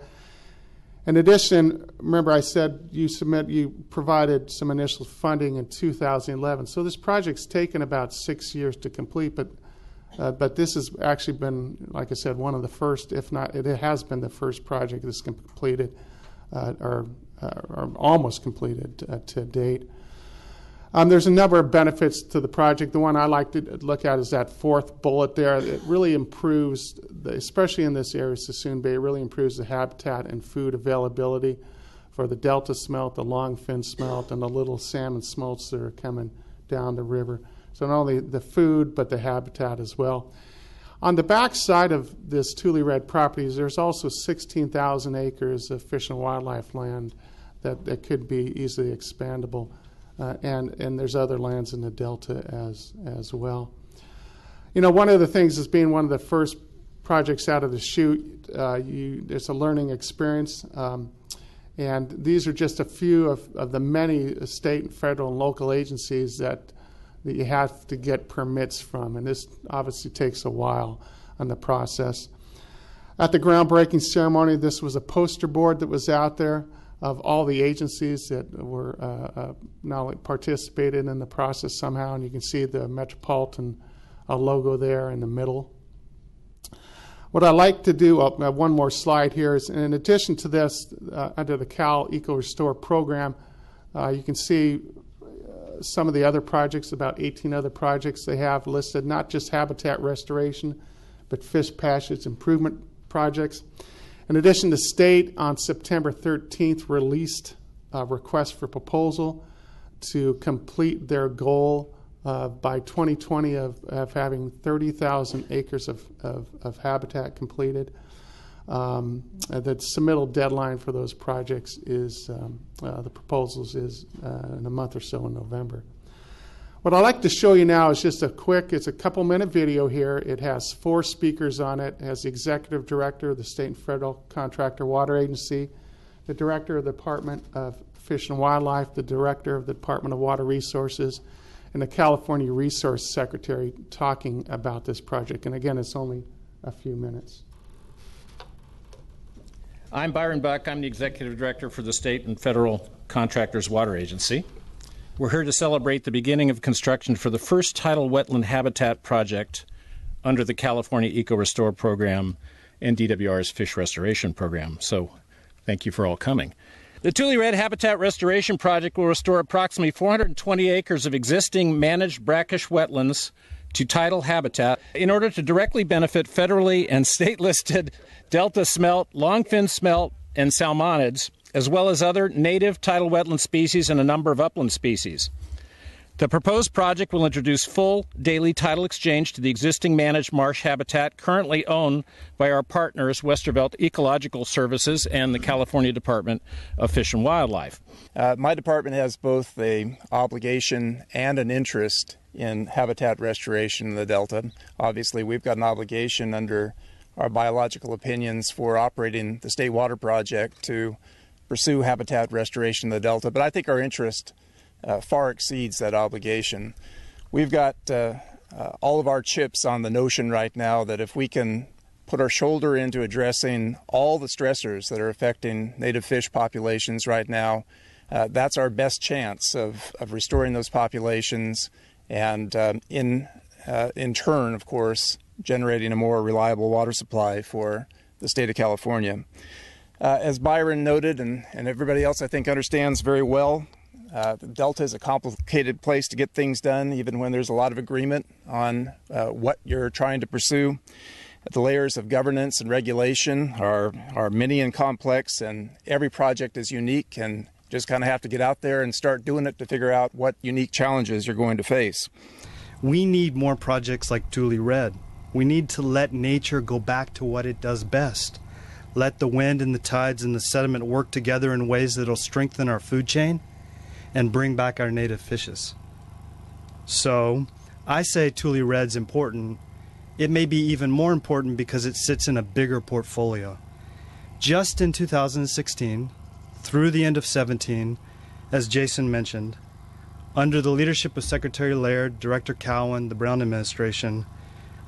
In addition, remember I said you provided some initial funding in 2011. So this project's taken about 6 years to complete, but this has actually been, like I said, one of the first, if not, it has been the first project that's completed or almost completed to date. There's a number of benefits to the project. The one I like to look at is that fourth bullet there. It really improves, especially in this area, Sassoon Bay, it really improves the habitat and food availability for the Delta smelt, the longfin smelt, and the little salmon smolts that are coming down the river. So not only the food, but the habitat as well. On the back side of this Tule Red Properties, there's also 16,000 acres of fish and wildlife land that could be easily expandable. And there's other lands in the Delta as well. You know, one of the things is being one of the first projects out of the chute, it's a learning experience. And these are just a few of the many state and federal and local agencies that you have to get permits from. And this obviously takes a while on the process. At the groundbreaking ceremony, this was a poster board that was out there of all the agencies that were not only participated in the process somehow, and you can see the Metropolitan logo there in the middle. What I like to do, one more slide here, is in addition to this, under the Cal Eco Restore program, you can see some of the other projects, about 18 other projects they have listed, not just habitat restoration, but fish passage improvement projects. In addition, the state on September 13th released a request for proposal to complete their goal by 2020 of having 30,000 acres of habitat completed. The submittal deadline for those projects is, the proposals is in a month or so in November. What I'd like to show you now is just it's a couple-minute video here. It has 4 speakers on it. It has the Executive Director of the State and Federal Contractor Water Agency, the Director of the Department of Fish and Wildlife, the Director of the Department of Water Resources, and the California Resource Secretary talking about this project. And again, it's only a few minutes. I'm Byron Buck. I'm the Executive Director for the State and Federal Contractors Water Agency. We're here to celebrate the beginning of construction for the first tidal wetland habitat project under the California Eco Restore program and DWR's Fish Restoration program. So thank you for all coming. The Tule Red Habitat Restoration Project will restore approximately 420 acres of existing managed brackish wetlands to tidal habitat in order to directly benefit federally and state-listed Delta smelt, longfin smelt, and salmonids, as well as other native tidal wetland species and a number of upland species. The proposed project will introduce full daily tidal exchange to the existing managed marsh habitat currently owned by our partners, Westervelt Ecological Services and the California Department of Fish and Wildlife. My department has both an obligation and an interest in habitat restoration in the Delta. Obviously, we've got an obligation under our biological opinions for operating the State Water Project to pursue habitat restoration in the Delta, but I think our interest far exceeds that obligation. We've got all of our chips on the notion right now that if we can put our shoulder into addressing all the stressors that are affecting native fish populations right now, that's our best chance of restoring those populations and in turn, of course, generating a more reliable water supply for the state of California. As Byron noted, and everybody else I think understands very well, the Delta is a complicated place to get things done, even when there's a lot of agreement on what you're trying to pursue. The layers of governance and regulation are many and complex, and every project is unique, and just kind of have to get out there and start doing it to figure out what unique challenges you're going to face. We need more projects like Tule Red. We need to let nature go back to what it does best. Let the wind and the tides and the sediment work together in ways that will strengthen our food chain and bring back our native fishes. So I say Tule Red's important. It may be even more important because it sits in a bigger portfolio. Just in 2016, through the end of 17, as Jason mentioned, under the leadership of Secretary Laird, Director Cowan, the Brown administration,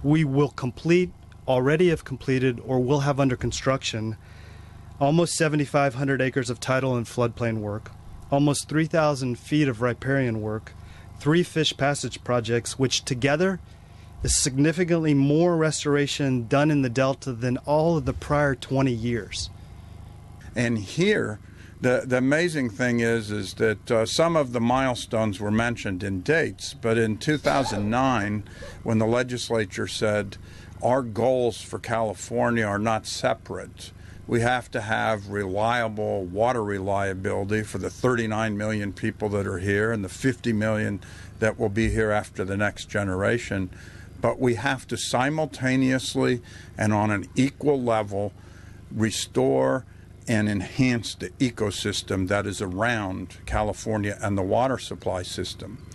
we will complete, already have completed, or will have under construction almost 7,500 acres of tidal and floodplain work, almost 3,000 feet of riparian work, 3 fish passage projects, which together is significantly more restoration done in the Delta than all of the prior 20 years. And here The amazing thing is that some of the milestones were mentioned in dates, but in 2009, when the legislature said our goals for California are not separate, we have to have reliable water reliability for the 39 million people that are here and the 50 million that will be here after the next generation. But we have to simultaneously and on an equal level restore and enhance the ecosystem that is around California and the water supply system.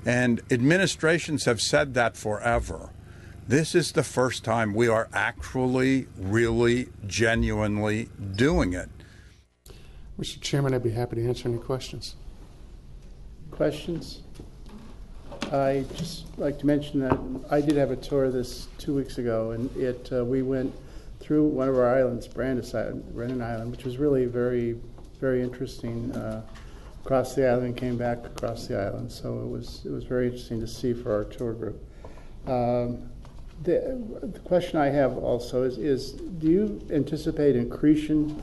And administrations have said that forever. This is the first time we are actually, really, genuinely doing it. Mr. Chairman, I'd be happy to answer any questions. Questions? I just like to mention that I did have a tour of this 2 weeks ago, and we went through one of our islands, Brennan Island, which was really very, very interesting. Across the island, came back across the island, so it was very interesting to see for our tour group. The question I have also is do you anticipate accretion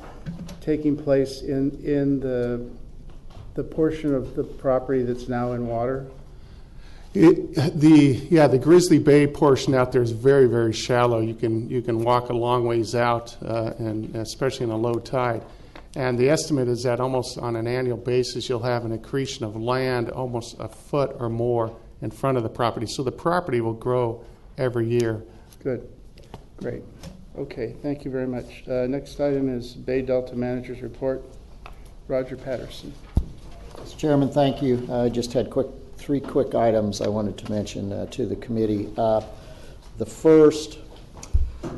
taking place in the portion of the property that's now in water? The Grizzly Bay portion out there is very, very shallow. You can walk a long ways out, and especially in a low tide. And the estimate is that almost on an annual basis, you'll have an accretion of land almost a foot or more in front of the property. So the property will grow every year. Good. Great. Okay. Thank you very much. Next item is Bay Delta Manager's Report. Roger Patterson. Mr. Chairman, thank you. I just had three quick items I wanted to mention to the committee. The first,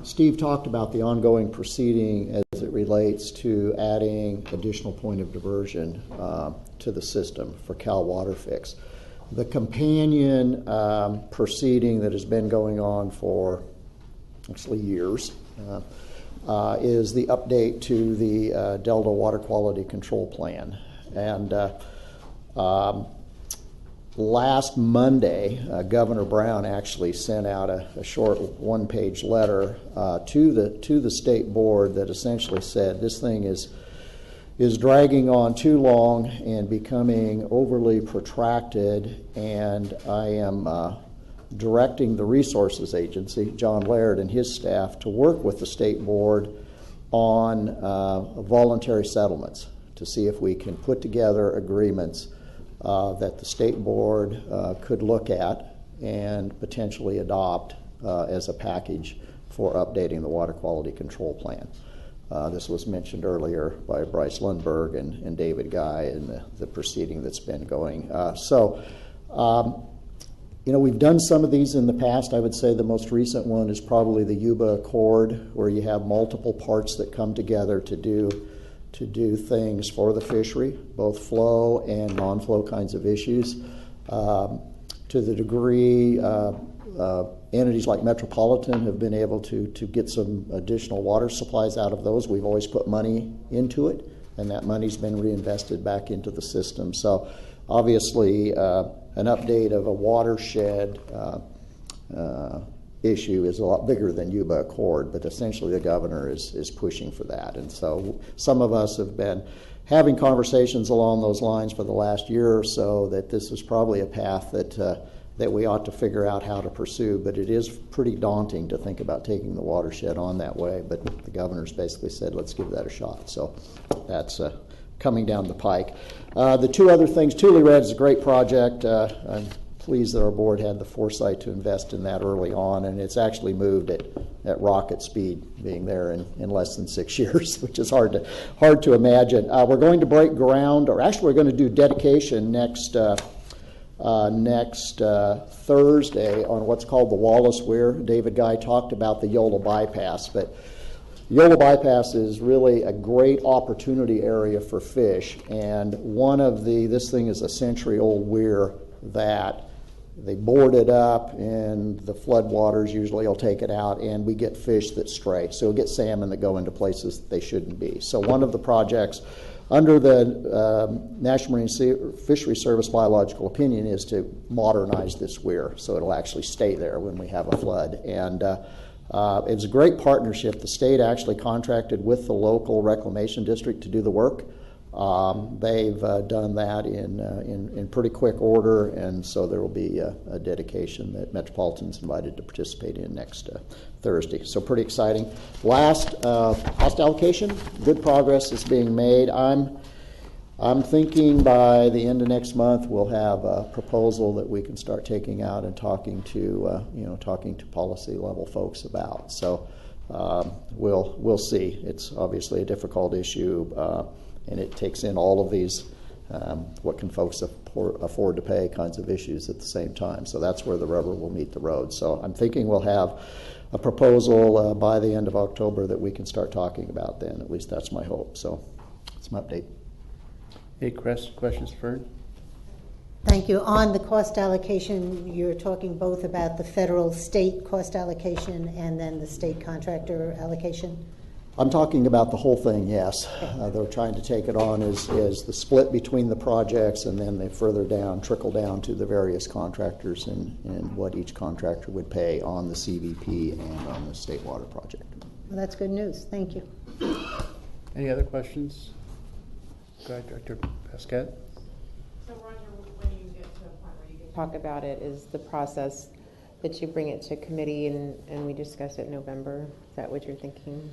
Steve talked about the ongoing proceeding as it relates to adding additional point of diversion to the system for Cal Water Fix. The companion proceeding that has been going on for actually years is the update to the Delta Water Quality Control Plan. And last Monday, Governor Brown actually sent out a short one-page letter to the state board that essentially said this thing is dragging on too long and becoming overly protracted, and I am directing the Resources Agency, John Laird and his staff, to work with the state board on voluntary settlements to see if we can put together agreements that the state board could look at and potentially adopt as a package for updating the water quality control plan. This was mentioned earlier by Bryce Lundberg and David Guy in the proceeding that's been going. We've done some of these in the past. I would say the most recent one is probably the Yuba Accord, where you have multiple parts that come together to do things for the fishery, both flow and non-flow kinds of issues. To the degree entities like Metropolitan have been able to get some additional water supplies out of those, we've always put money into it, and that money's been reinvested back into the system. So obviously an update of a watershed issue is a lot bigger than Yuba Accord, but essentially the governor is pushing for that. And so some of us have been having conversations along those lines for the last year or so that this is probably a path that we ought to figure out how to pursue, but it is pretty daunting to think about taking the watershed on that way. But the governor's basically said, let's give that a shot. So that's coming down the pike. The two other things, Tule Red is a great project. I'm pleased that our board had the foresight to invest in that early on, and it's actually moved at rocket speed, being there in less than 6 years, which is hard to imagine. We're going to break ground, or actually we're going to do dedication next Thursday on what's called the Wallace Weir. David Guy talked about the Yola Bypass, but Yola Bypass is really a great opportunity area for fish, and this thing is a century-old weir that they board it up, and the floodwaters usually will take it out, and we get fish that stray. So we'll get salmon that go into places that they shouldn't be. So one of the projects under the National Marine Fisheries Service biological opinion is to modernize this weir so it'll actually stay there when we have a flood. And it's a great partnership. The state actually contracted with the local reclamation district to do the work. They've done that in pretty quick order, and so there will be a dedication that Metropolitan's invited to participate in next Thursday. So pretty exciting. Last, cost allocation. Good progress is being made. I'm thinking by the end of next month we'll have a proposal that we can start taking out and talking to policy level folks about. So we'll see. It's obviously a difficult issue, and it takes in all of these what can folks afford to pay kinds of issues at the same time. So that's where the rubber will meet the road. So I'm thinking we'll have a proposal by the end of October that we can start talking about then. At least that's my hope. So it's my update. Any questions for Fern? Thank you. On the cost allocation, you're talking both about the federal state cost allocation and then the state contractor allocation? I'm talking about the whole thing, yes. They're trying to take it on as the split between the projects, and then they further down, trickle down to the various contractors and what each contractor would pay on the CVP and on the state water project. Well, that's good news. Thank you. Any other questions? Go ahead, Director Pasquette. So, Roger, when you get to a point where you can talk about it, is the process that you bring it to committee and we discuss it in November? Is that what you're thinking?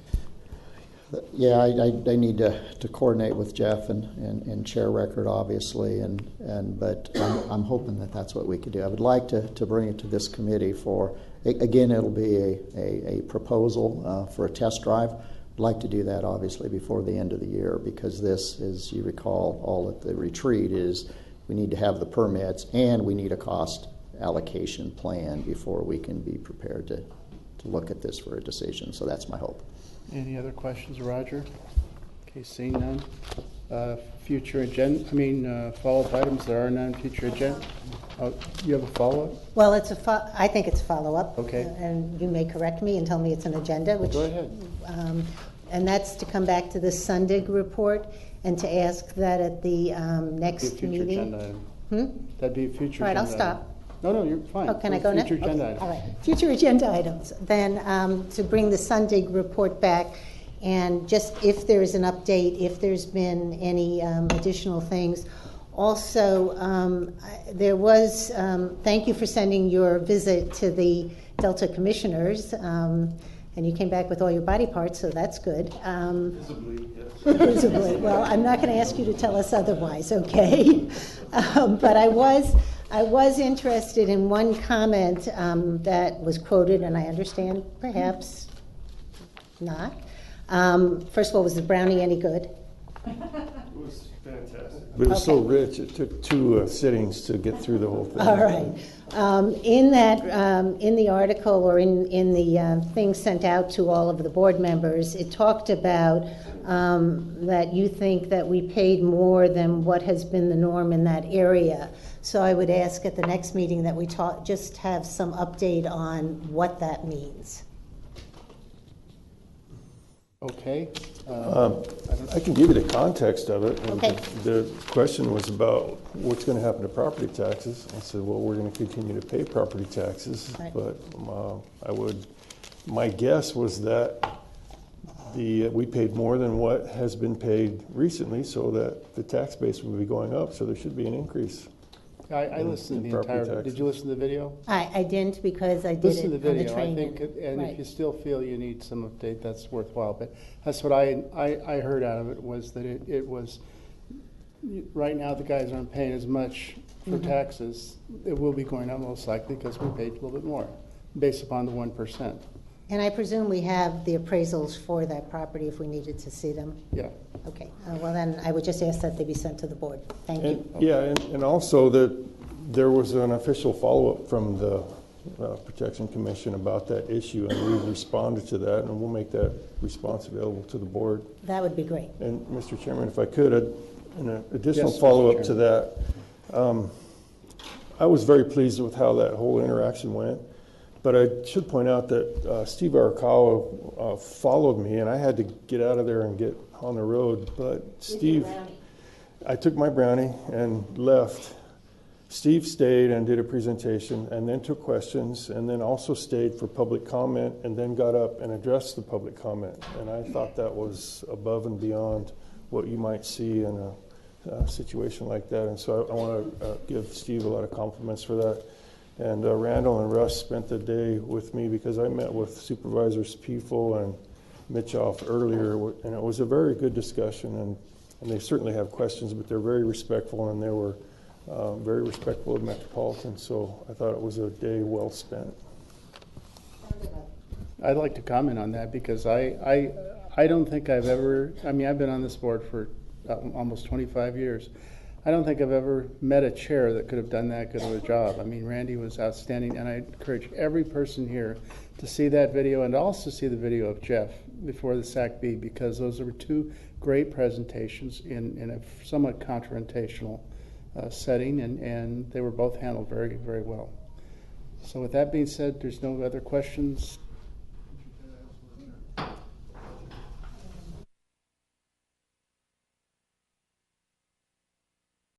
Yeah, I need to coordinate with Jeff and Chair Record, obviously, but I'm hoping that that's what we could do. I would like to bring it to this committee for, again, it'll be a proposal for a test drive. I'd like to do that, obviously, before the end of the year, because this, as you recall, all at the retreat is we need to have the permits and we need a cost allocation plan before we can be prepared to look at this for a decision. So that's my hope. Any other questions, Roger? Okay, seeing none. Future agenda, follow-up items, there are none. Future agenda. Oh, you have a follow-up? Well, I think it's a follow-up. Okay. And you may correct me and tell me it's an agenda. Which, go ahead. And that's to come back to the Sundig report and to ask that at the next meeting. Agenda item. That'd be a future All right, agenda I'll stop. item. No, you're fine. Oh, can I go now? Future agenda item. All right. Future agenda items. Then to bring the Sundig report back, and just if there's an update, if there's been any additional things. Also, there was, thank you for sending your visit to the Delta Commissioners, and you came back with all your body parts, so that's good. Visibly, yes. Visibly. Well, I'm not going to ask you to tell us otherwise, okay? But I was interested in one comment that was quoted, and I understand perhaps not. First of all, was the brownie any good? It was fantastic. But it was so rich, it took 2 sittings to get through the whole thing. All right. In the article or in the thing sent out to all of the board members, it talked about that you think that we paid more than what has been the norm in that area. So I would ask at the next meeting that we just have some update on what that means. Okay. I can give you the context of it. And okay. The question was about what's going to happen to property taxes. I said, well, we're going to continue to pay property taxes, right. But my guess was that we paid more than what has been paid recently, so that the tax base will be going up. So there should be an increase. I listened to the entire. Taxes. Did you listen to the video? I didn't because I did listen it to the on video. the train. I think, and right. if you still feel you need some update, that's worthwhile. But that's what I heard out of it was that it was right now the guys aren't paying as much for taxes. It will be going up most likely because we paid a little bit more based upon the 1%. And I presume we have the appraisals for that property if we needed to see them? Yeah. Okay. Well, then I would just ask that they be sent to the board. Thank you. Yeah, and also that there was an official follow-up from the Protection Commission about that issue, and we responded to that, and we'll make that response available to the board. That would be great. And Mr. Chairman, if I could, an additional follow-up to that, I was very pleased with how that whole interaction went. But I should point out that Steve Arakawa followed me, and I had to get out of there and get on the road. But Steve, I took my brownie and left. Steve stayed and did a presentation and then took questions and then also stayed for public comment and then got up and addressed the public comment. And I thought that was above and beyond what you might see in a situation like that. And so I want to give Steve a lot of compliments for that. And Randall and Russ spent the day with me because I met with Supervisors Piefel and Mitchoff earlier, and it was a very good discussion. And they certainly have questions, but they're very respectful, and they were very respectful of Metropolitan. So I thought it was a day well spent. I'd like to comment on that because I don't think I've ever, I mean, I've been on this board for almost 25 years. I don't think I've ever met a chair that could have done that good of a job. I mean, Randy was outstanding, and I encourage every person here to see that video and also see the video of Jeff before the SAC-B, because those were two great presentations in a somewhat confrontational setting, and they were both handled very, very well. So with that being said, there's no other questions.